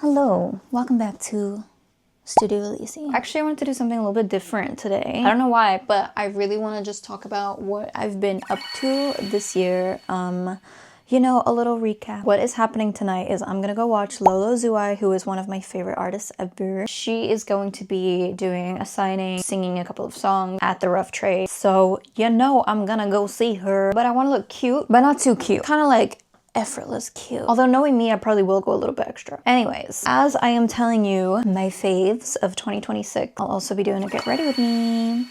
Hello, welcome back to Studio Elise. Actually, I wanted to do something a little bit different today. I don't know why, but I really want to just talk about what I've been up to this year. You know, a little recap. What is happening tonight is I'm gonna go watch Lolo zouaï, who is one of my favorite artists ever. She is going to be doing a signing, singing a couple of songs at the Rough Trade. So, you know, I'm gonna go see her. But I want to look cute, but not too cute. Kind of like effortless cute. Although knowing me, I probably will go a little bit extra. Anyways, as I am telling you my faves of 2026, I'll also be doing a get ready with me.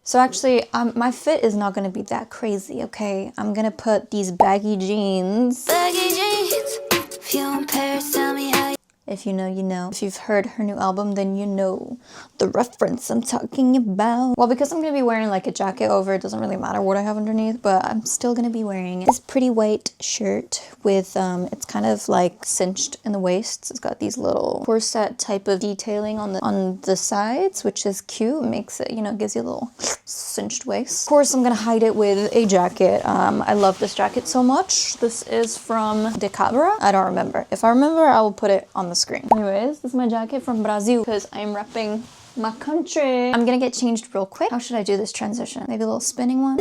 So actually, my fit is not gonna be that crazy, okay? I'm gonna put these baggy jeans. Baggy jeans. If you in Paris, tell me how. If you know, you know. If you've heard her new album, then you know the reference I'm talking about. Well, because I'm gonna be wearing like a jacket over, it doesn't really matter what I have underneath, but I'm still gonna be wearing this pretty white shirt with, it's kind of like cinched in the waist. It's got these little corset type of detailing on the sides, which is cute. Makes it, you know, gives you a little cinched waist. Of course, I'm gonna hide it with a jacket. I love this jacket so much. This is from De Cabra. I don't remember. If I remember, I will put it on the screen. Anyways, this is my jacket from Brazil because I am repping my country. I'm gonna get changed real quick. How should I do this transition? Maybe a little spinning one?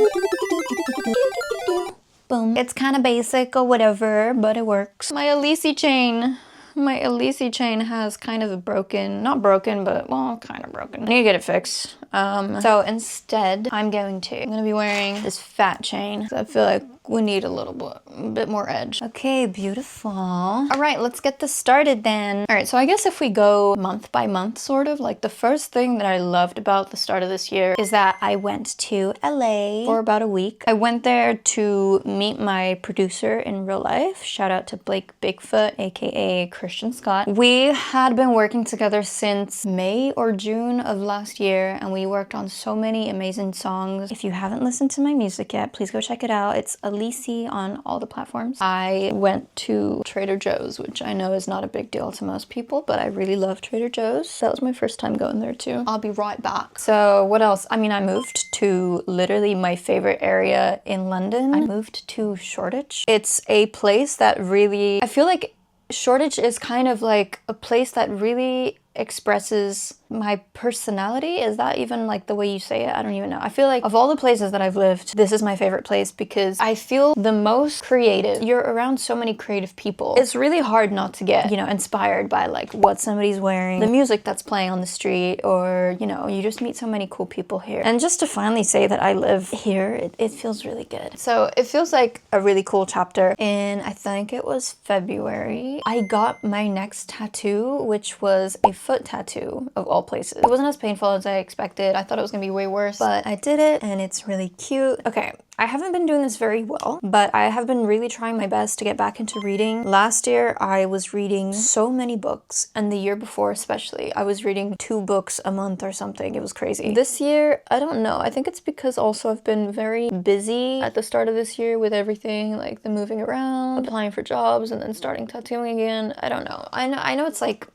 Boom. It's kind of basic or whatever, but it works. My Elise chain. My Elise chain has kind of not broken, but well, kind of broken. I need to get it fixed. So instead, I'm gonna be wearing this fat chain. So I feel like we need a bit more edge. Okay, beautiful. All right, let's get this started then. All right, so I guess if we go month by month, sort of, like the first thing that I loved about the start of this year is that I went to LA for about a week. I went there to meet my producer in real life. Shout out to Blake Bigfoot, AKA Christian Scott. We had been working together since May or June of last year, and we worked on so many amazing songs. If you haven't listened to my music yet, please go check it out. It's Elise on all the platforms. I went to Trader Joe's, which I know is not a big deal to most people, but I really love Trader Joe's. That was my first time going there too. I'll be right back. So what else? I mean, I moved to literally my favorite area in London. I moved to Shoreditch. It's a place that really, I feel like Shoreditch is kind of like a place that really expresses my personality. Is that even like the way you say it? I don't even know. I feel like of all the places that I've lived, this is my favorite place because I feel the most creative. You're around so many creative people. It's really hard not to get, you know, inspired by like what somebody's wearing, the music that's playing on the street, or, you know, you just meet so many cool people here. And just to finally say that I live here, it feels really good. So it feels like a really cool chapter. In, I think it was February, I got my next tattoo, which was a foot tattoo of all places. It wasn't as painful as I expected. I thought it was gonna be way worse, but I did it and it's really cute. Okay, I haven't been doing this very well, but I have been really trying my best to get back into reading. Last year, I was reading so many books, and the year before especially, I was reading 2 books a month or something. It was crazy. This year, I don't know. I think it's because also I've been very busy at the start of this year with everything, like the moving around, applying for jobs, and then starting tattooing again. I don't know. I know it's like,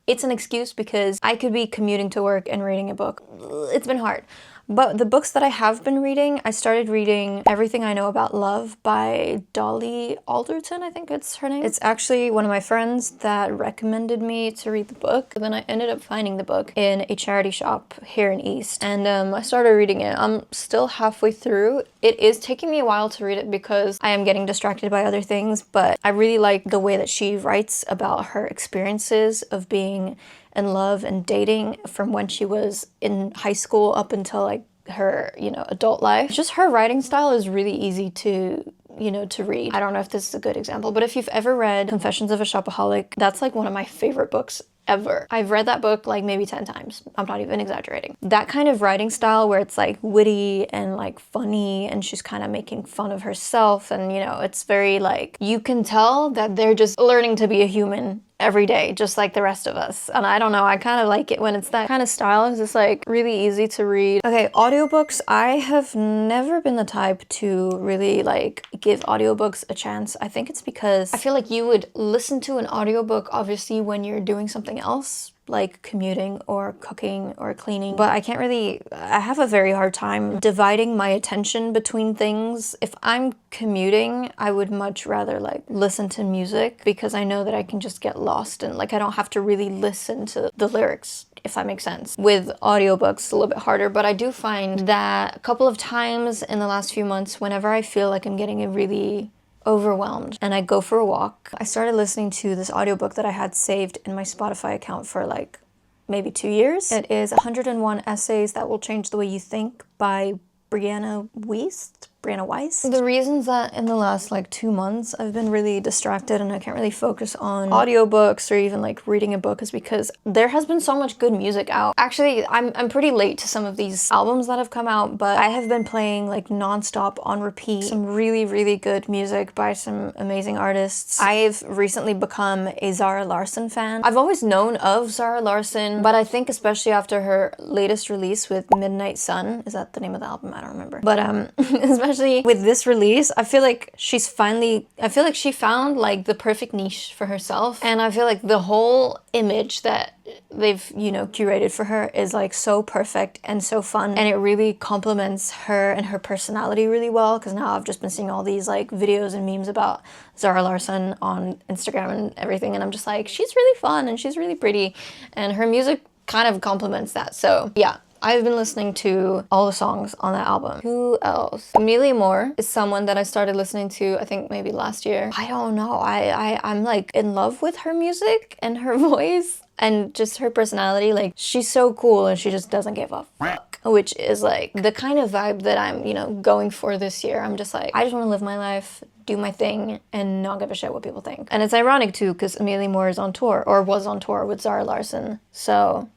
it's an excuse because I could be commuting to work and reading a book. It's been hard. But the books that I have been reading, I started reading Everything I Know About Love by Dolly Alderton, I think it's her name. It's actually one of my friends that recommended me to read the book. Then I ended up finding the book in a charity shop here in East, and I started reading it. I'm still halfway through. It is taking me a while to read it because I am getting distracted by other things, but I really like the way that she writes about her experiences of being in love and dating from when she was in high school up until like her, you know, adult life. Just her writing style is really easy to, you know, to read. I don't know if this is a good example, but if you've ever read Confessions of a Shopaholic, that's like one of my favorite books ever. I've read that book like maybe 10 times. I'm not even exaggerating. That kind of writing style where it's like witty and like funny, and she's kind of making fun of herself, and you know, it's very like, you can tell that they're just learning to be a human every day, just like the rest of us. And I don't know, I kind of like it when it's that kind of style. It's just like really easy to read. Okay, audiobooks. I have never been the type to really like give audiobooks a chance. I think it's because I feel like you would listen to an audiobook obviously when you're doing something else, like commuting or cooking or cleaning, but I have a very hard time dividing my attention between things. If I'm commuting, I would much rather like listen to music because I know that I can just get lost and like I don't have to really listen to the lyrics, if that makes sense. With audiobooks, it's a little bit harder, but I do find that a couple of times in the last few months, whenever I feel like I'm getting really overwhelmed and I go for a walk, I started listening to this audiobook that I had saved in my Spotify account for like maybe 2 years. It is 101 Essays That Will Change the Way You Think by Brianna Weiss. The reasons that in the last like 2 months I've been really distracted and I can't really focus on audiobooks or even like reading a book is because there has been so much good music out. Actually, I'm pretty late to some of these albums that have come out, but I have been playing like non-stop on repeat some really, really good music by some amazing artists. I've recently become a Zara Larsson fan. I've always known of Zara Larsson, but I think especially after her latest release with Midnight Sun, is that the name of the album? I don't remember. But especially with this release, I feel like she found like the perfect niche for herself, and I feel like the whole image that they've, you know, curated for her is like so perfect and so fun, and it really complements her and her personality really well, because now I've just been seeing all these like videos and memes about Zara Larsson on Instagram and everything, and I'm just like, she's really fun and she's really pretty, and her music kind of complements that. So yeah, I've been listening to all the songs on that album. Who else? Amelia Moore is someone that I started listening to, I think maybe last year. I don't know. I'm like in love with her music and her voice and just her personality. Like, she's so cool and she just doesn't give a fuck, which is like the kind of vibe that I'm, you know, going for this year. I'm just like, I just want to live my life, do my thing, and not give a shit what people think. And it's ironic too, because Amelia Moore is on tour, or was on tour with Zara Larsson. So,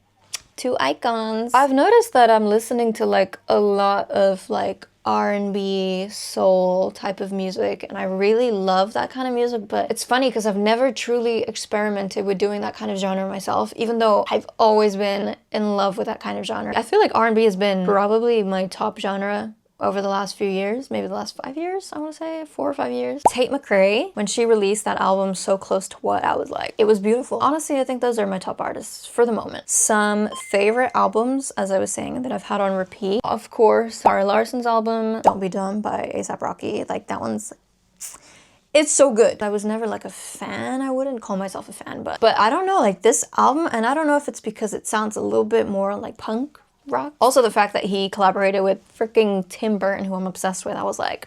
two icons. I've noticed that I'm listening to like a lot of like R&B, soul type of music, and I really love that kind of music, but it's funny because I've never truly experimented with doing that kind of genre myself, even though I've always been in love with that kind of genre. I feel like R&B has been probably my top genre over the last few years, maybe the last 5 years, I want to say 4 or 5 years. Tate McRae, when she released that album So Close to What, I was like, it was beautiful. Honestly, I think those are my top artists for the moment. Some favorite albums, as I was saying, that I've had on repeat. Of course, Zara Larsson's album, Don't Be Dumb by A$AP Rocky. Like, that one's, it's so good. I was never like a fan. I wouldn't call myself a fan, but I don't know, like this album, and I don't know if it's because it sounds a little bit more like punk rock. Also, the fact that he collaborated with freaking Tim Burton, who I'm obsessed with, I was like,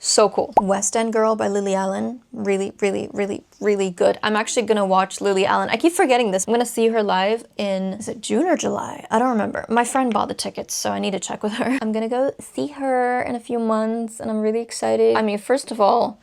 so cool. West End Girl by Lily Allen. Really, really, really, really good. I'm actually gonna watch Lily Allen. I keep forgetting this. I'm gonna see her live in, is it June or July? I don't remember. My friend bought the tickets, so I need to check with her. I'm gonna go see her in a few months, and I'm really excited. I mean, first of all,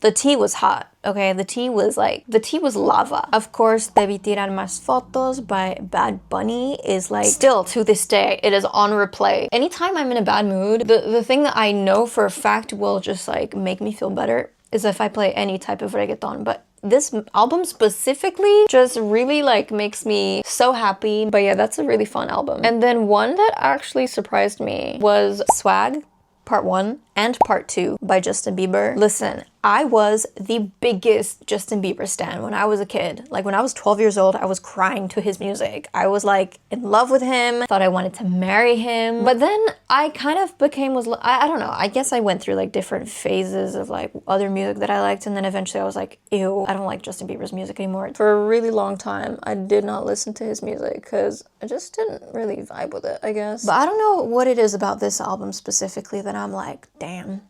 the tea was hot, okay? The tea was lava. Of course, Debí Tirar Más Fotos by Bad Bunny is like, still to this day, it is on replay. Anytime I'm in a bad mood, the thing that I know for a fact will just like make me feel better is if I play any type of reggaeton. But this album specifically just really like makes me so happy. But yeah, that's a really fun album. And then one that actually surprised me was Swag Part 1 and Part 2 by Justin Bieber. Listen, I was the biggest Justin Bieber stan when I was a kid. Like when I was 12 years old, I was crying to his music. I was like in love with him, thought I wanted to marry him. But then I kind of became, I don't know, I guess I went through like different phases of like other music that I liked, and then eventually I was like, ew, I don't like Justin Bieber's music anymore. For a really long time, I did not listen to his music because I just didn't really vibe with it, I guess. But I don't know what it is about this album specifically that I'm like, damn.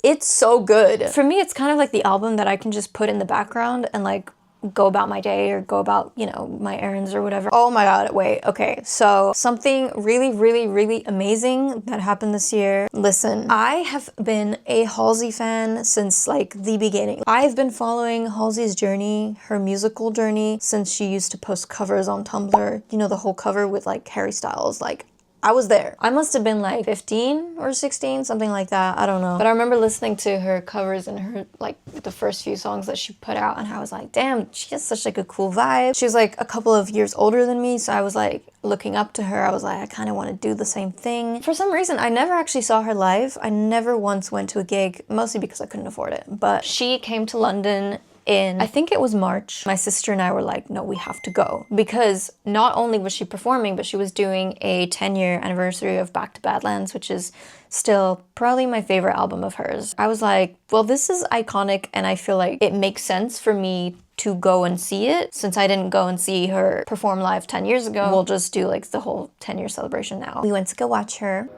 It's so good. For me, it's kind of like the album that I can just put in the background and like go about my day or go about, you know, my errands or whatever. Oh my god, wait, okay. So something really, really, really amazing that happened this year. Listen, I have been a Halsey fan since like the beginning. I've been following Halsey's journey, her musical journey, since she used to post covers on Tumblr. You know, the whole cover with like Harry Styles, like I was there. I must have been like 15 or 16, something like that. I don't know. But I remember listening to her covers and her, like, the first few songs that she put out, and I was like, damn, she has such like a cool vibe. She was like a couple of years older than me, so I was like looking up to her. I was like, I kind of want to do the same thing. For some reason, I never actually saw her live. I never once went to a gig, mostly because I couldn't afford it. But she came to London in, I think it was March, my sister and I were like, no, we have to go. Because not only was she performing, but she was doing a 10-year anniversary of Back to Badlands, which is still probably my favorite album of hers. I was like, well, this is iconic, and I feel like it makes sense for me to go and see it. Since I didn't go and see her perform live 10 years ago, we'll just do like the whole 10-year celebration now. We went to go watch her.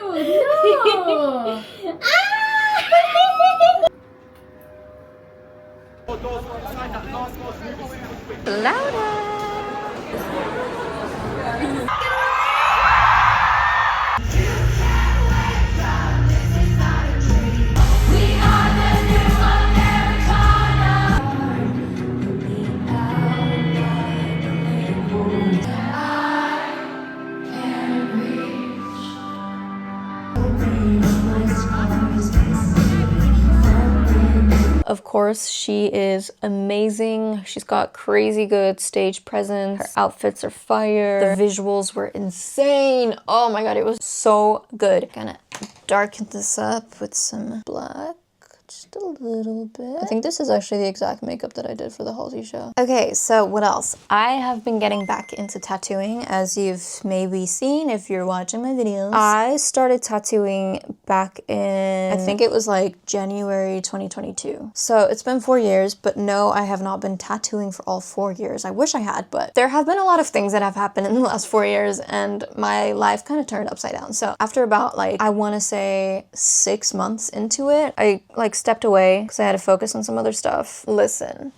Oh no! Louder! Of course, she is amazing. She's got crazy good stage presence. Her outfits are fire. The visuals were insane. Oh my god, it was so good. Gonna darken this up with some black. Just a little bit. I think this is actually the exact makeup that I did for the Halsey show. Okay, so what else? I have been getting back into tattooing, as you've maybe seen if you're watching my videos. I started tattooing back in, I think it was like January 2022. So it's been 4 years, but no, I have not been tattooing for all 4 years. I wish I had, but there have been a lot of things that have happened in the last 4 years, and my life kind of turned upside down. So after about like, I want to say 6 months into it, I like stepped away because I had to focus on some other stuff. Listen,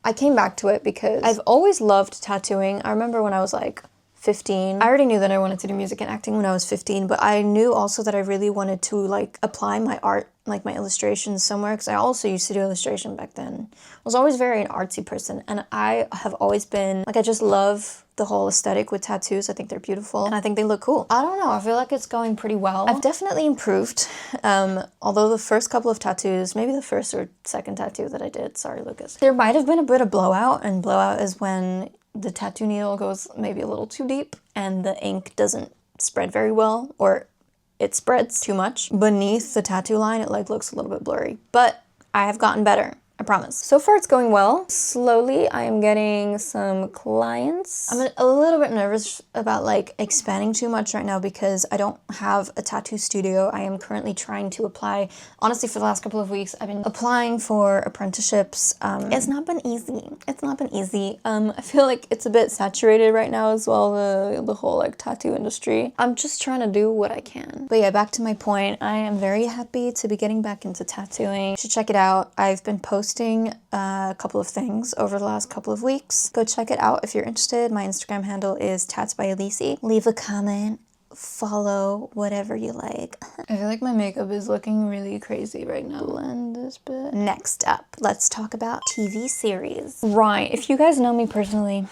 I came back to it because I've always loved tattooing. I remember when I was like 15, I already knew that I wanted to do music and acting when I was 15, but I knew also that I really wanted to like apply my art, like my illustrations somewhere, because I also used to do illustration back then. I was always very an artsy person, and I have always been like, I just love the whole aesthetic with tattoos. I think they're beautiful and I think they look cool. I don't know, I feel like it's going pretty well. I've definitely improved, although the first couple of tattoos, maybe the first or second tattoo that I did, sorry Lucas, there might have been a bit of blowout, and blowout is when the tattoo needle goes maybe a little too deep and the ink doesn't spread very well, or it spreads too much beneath the tattoo line. It like looks a little bit blurry, but I have gotten better. I promise. So far it's going well. Slowly I am getting some clients. I'm a little bit nervous about like expanding too much right now because I don't have a tattoo studio. I am currently trying to apply. Honestly, for the last couple of weeks, I've been applying for apprenticeships. It's not been easy. It's not been easy. I feel like it's a bit saturated right now as well, the whole like tattoo industry. I'm just trying to do what I can. But yeah, back to my point. I am very happy to be getting back into tattooing. You should check it out. I've been posting a couple of things over the last couple of weeks. Go check it out if you're interested. My Instagram handle is tats_by_halsey. Leave a comment, follow, whatever you like. I feel like my makeup is looking really crazy right now. Blend this bit. Next up, let's talk about TV series. Right, if you guys know me personally,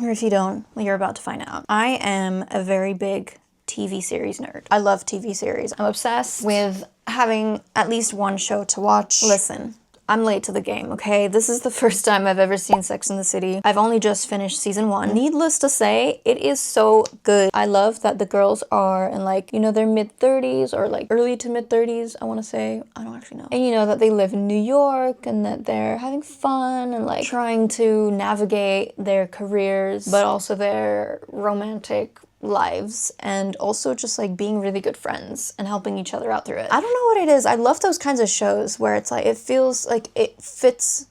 or if you don't, well, you're about to find out. I am a very big TV series nerd. I love TV series. I'm obsessed with having at least one show to watch. Listen, I'm late to the game, okay? This is the first time I've ever seen Sex and the City. I've only just finished season 1. Needless to say, it is so good. I love that the girls are in like, you know, their mid-30s or like early to mid-30s, I want to say. I don't actually know. And you know that they live in New York and that they're having fun and like trying to navigate their careers, but also their romantic lives, and also just like being really good friends and helping each other out through it. I don't know what it is. I love those kinds of shows where it's like, it feels like it fits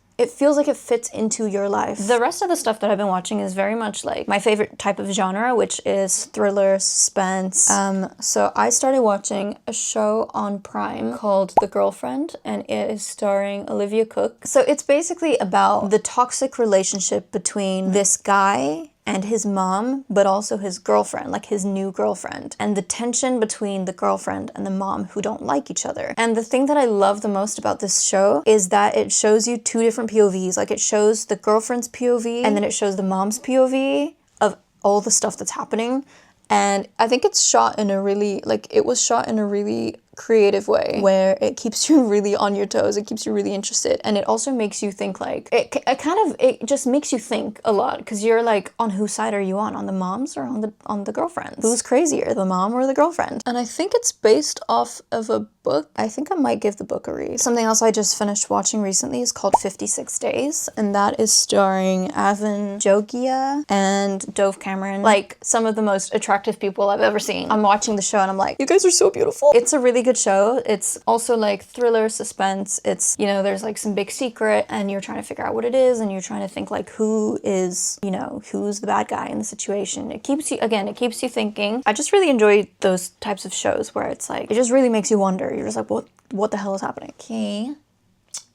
into your life. The rest of the stuff that I've been watching is very much like my favorite type of genre, which is thriller, suspense. So I started watching a show on Prime called The Girlfriend, and it is starring Olivia Cooke. So it's basically about the toxic relationship between this guy and his mom, but also his girlfriend, like his new girlfriend, and the tension between the girlfriend and the mom who don't like each other. And the thing that I love the most about this show is that it shows you two different POVs. Like it shows the girlfriend's POV and then it shows the mom's POV of all the stuff that's happening. And I think it's shot in a really, like, it was shot in a really creative way where it keeps you really on your toes. It keeps you really interested, and it also makes you think. Like it just makes you think a lot, because you're like, on whose side are you on the moms or on the girlfriends? Who's crazier, the mom or the girlfriend? And I think it's based off of a book. I think I might give the book a read. Something else I just finished watching recently is called 56 Days, and that is starring Avin Jogia and Dove Cameron, like some of the most attractive people I've ever seen. I'm watching the show and I'm like, you guys are so beautiful. It's a really good show. It's also like thriller, suspense. It's, you know, there's like some big secret and you're trying to figure out what it is, and you're trying to think like, who is, you know, who's the bad guy in the situation. It keeps you, again, it keeps you thinking. I just really enjoy those types of shows where it's like, it just really makes you wonder. You're just like, what the hell is happening? Okay,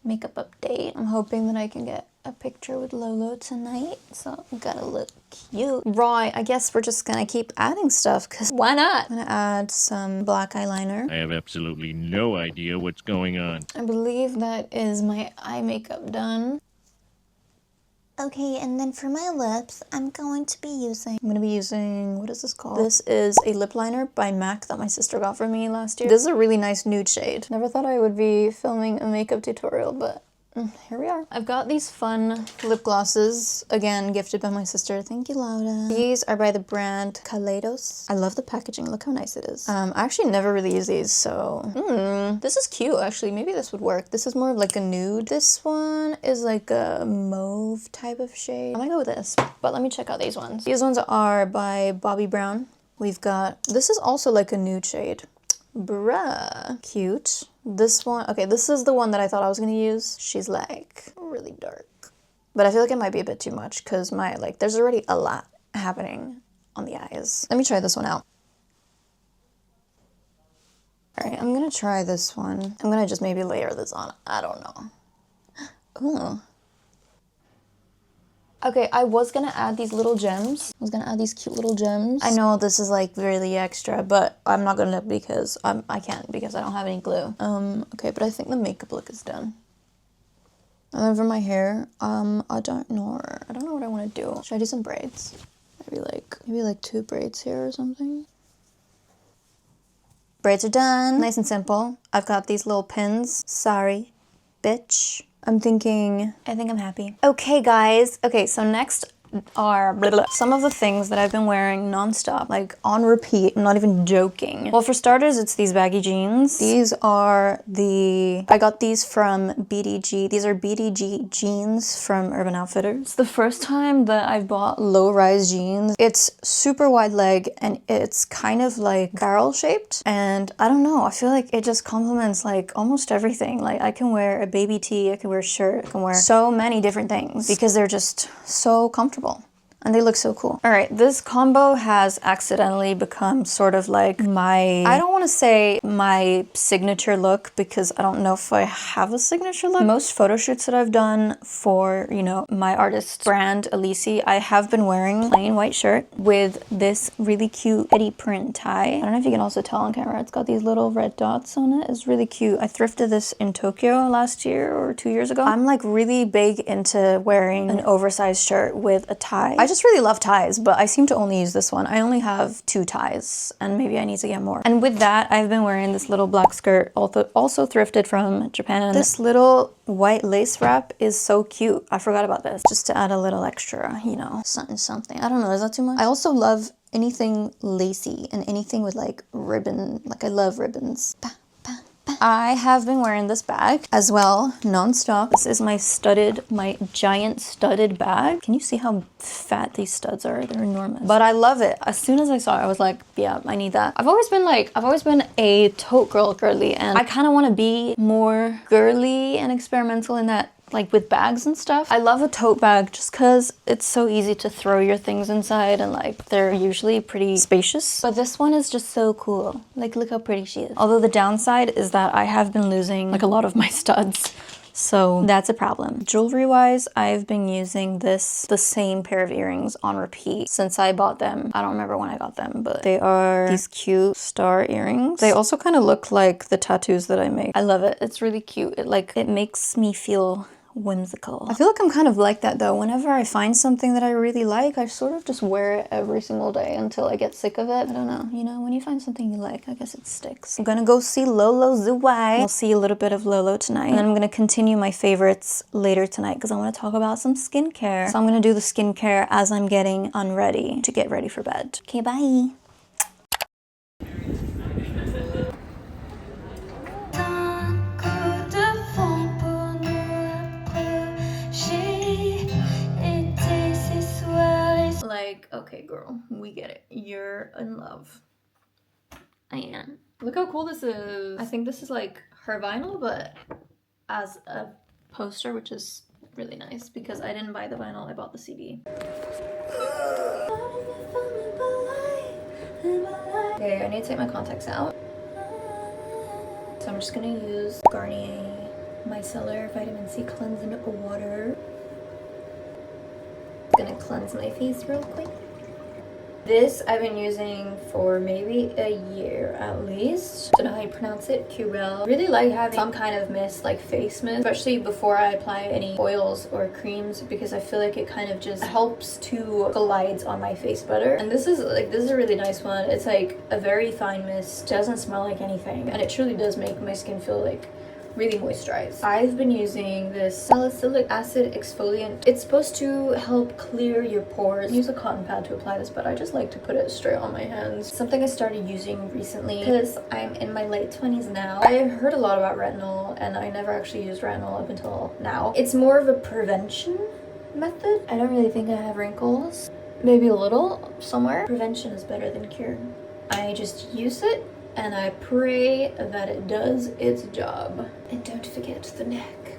makeup update. I'm hoping that I can get a picture with Lolo tonight, so I gotta look cute. Right, I guess we're just gonna keep adding stuff, because why not? I'm gonna add some black eyeliner. I have absolutely no idea what's going on. I believe that is my eye makeup done. Okay, and then for my lips, I'm gonna be using, what is this called? This is a lip liner by MAC that my sister got for me last year. This is a really nice nude shade. Never thought I would be filming a makeup tutorial, but here we are. I've got these fun lip glosses, again, gifted by my sister. Thank you, Laura. These are by the brand Kaleidos. I love the packaging. Look how nice it is. I actually never really use these, so... this is cute, actually. Maybe this would work. This is more of like a nude. This one is like a mauve type of shade. I might go with this, but let me check out these ones. These ones are by Bobbi Brown. We've got... This is also like a nude shade. Bruh. Cute. This one, okay, this is the one that I thought I was gonna use. She's like really dark, but I feel like it might be a bit too much because there's already a lot happening on the eyes. Let me try this one out. All right, I'm gonna try this one. I'm gonna just maybe layer this on. I don't know. Ooh. Okay, I was gonna add these little gems. I was gonna add these cute little gems. I know this is like really extra, but I'm not gonna because I can't because I don't have any glue. Okay, but I think the makeup look is done. And then for my hair, I don't know what I want to do. Should I do some braids? Maybe like 2 braids here or something. Braids are done. Nice and simple. I've got these little pins. Sorry, bitch. I think I'm happy. Okay, guys. Okay, so next are some of the things that I've been wearing nonstop, like on repeat. I'm not even joking. Well, for starters, it's these baggy jeans. These are I got these from BDG. These are BDG jeans from Urban Outfitters. It's the first time that I've bought low-rise jeans. It's super wide leg and it's kind of like barrel shaped. And I don't know, I feel like it just complements like almost everything. Like I can wear a baby tee, I can wear a shirt, I can wear so many different things because they're just so comfortable. And they look so cool. All right, this combo has accidentally become sort of like I don't want to say my signature look because I don't know if I have a signature look. Most photo shoots that I've done for, you know, my artist brand, Halsey, I have been wearing plain white shirt with this really cute Eddie print tie. I don't know if you can also tell on camera. It's got these little red dots on it. It's really cute. I thrifted this in Tokyo last year or 2 years ago. I'm like really big into wearing an oversized shirt with a tie. I just really love ties, but I seem to only use this one. I only have 2 ties and maybe I need to get more. And with that, I've been wearing this little black skirt, also thrifted from Japan. This little white lace wrap is so cute. I forgot about this, just to add a little extra, you know, something. I don't know, is that too much? I also love anything lacy and anything with like ribbon. Like I love ribbons. I have been wearing this bag as well, non-stop. This is my giant studded bag. Can you see how fat these studs are? They're enormous. But I love it. As soon as I saw it, I was like, yeah, I need that. I've always been a tote girly, and I kind of want to be more girly and experimental in that, like with bags and stuff. I love a tote bag just because it's so easy to throw your things inside and like they're usually pretty spacious. But this one is just so cool. Like look how pretty she is. Although the downside is that I have been losing like a lot of my studs. So that's a problem. Jewelry wise, I've been using the same pair of earrings on repeat since I bought them. I don't remember when I got them, but they are these cute star earrings. They also kind of look like the tattoos that I make. I love it. It's really cute. It makes me feel whimsical. I feel like I'm kind of like that though. Whenever I find something that I really like, I sort of just wear it every single day until I get sick of it. I don't know, you know, when you find something you like, I guess it sticks. I'm gonna go see Lolo zouaï. We'll see a little bit of Lolo tonight. And then I'm gonna continue my favorites later tonight because I want to talk about some skincare. So I'm gonna do the skincare as I'm getting unready to get ready for bed. Okay, bye. Like, okay, girl, we get it. You're in love. I am. Look how cool this is. I think this is like her vinyl, but as a poster, which is really nice because I didn't buy the vinyl, I bought the CD. Okay, I need to take my contacts out. So I'm just gonna use Garnier Micellar Vitamin C Cleansing Water. Gonna cleanse my face real quick. This I've been using for maybe a year at least. Don't know how you pronounce it. Curel. Really like having some kind of mist, like face mist, especially before I apply any oils or creams, because I feel like it kind of just helps to glide on my face better. And this is a really nice one. It's like a very fine mist, doesn't smell like anything, and it truly does make my skin feel like really moisturized. I've been using this salicylic acid exfoliant. It's supposed to help clear your pores. I use a cotton pad to apply this, but I just like to put it straight on my hands. Something I started using recently because I'm in my late 20s now. I heard a lot about retinol and I never actually used retinol up until now. It's more of a prevention method. I don't really think I have wrinkles. Maybe a little somewhere. Prevention is better than cure. I just use it and I pray that it does its job. And don't forget the neck.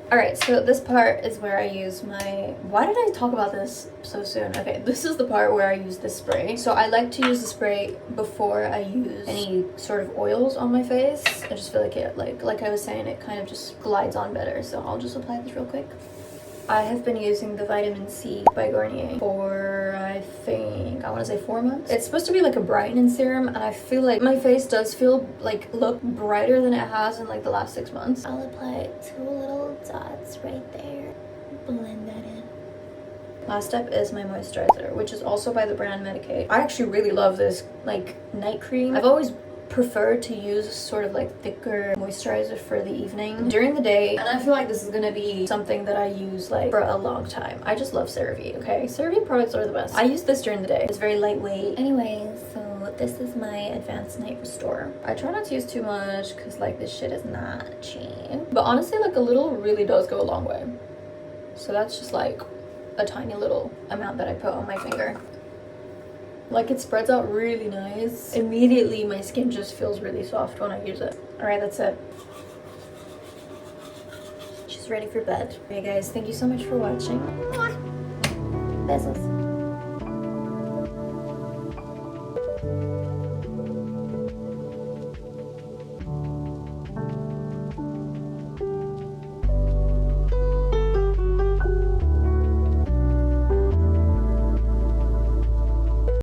Alright, so this part is where I use my... Why did I talk about this so soon? Okay, this is the part where I use this spray. So I like to use the spray before I use any sort of oils on my face. I just feel like it, like I was saying, it kind of just glides on better. So I'll just apply this real quick. I have been using the Vitamin C by Garnier for, I think, I want to say 4 months. It's supposed to be like a brightening serum, and I feel like my face does feel like look brighter than it has in like the last 6 months. I'll apply 2 little dots right there. Blend that in. Last step is my moisturizer, which is also by the brand Medicaid. I actually really love this like night cream. I've always prefer to use sort of like thicker moisturizer for the evening during the day, and I feel like this is gonna be something that I use like for a long time. I just love CeraVe. Okay, CeraVe products are the best. I use this during the day. It's very lightweight. Anyway, so this is my advanced night restore. I try not to use too much because like this shit is not cheap, but honestly like a little really does go a long way. So that's just like a tiny little amount that I put on my finger. Like it spreads out really nice. Immediately my skin just feels really soft when I use it. Alright, that's it. She's ready for bed. Okay guys, thank you so much for watching. Besos.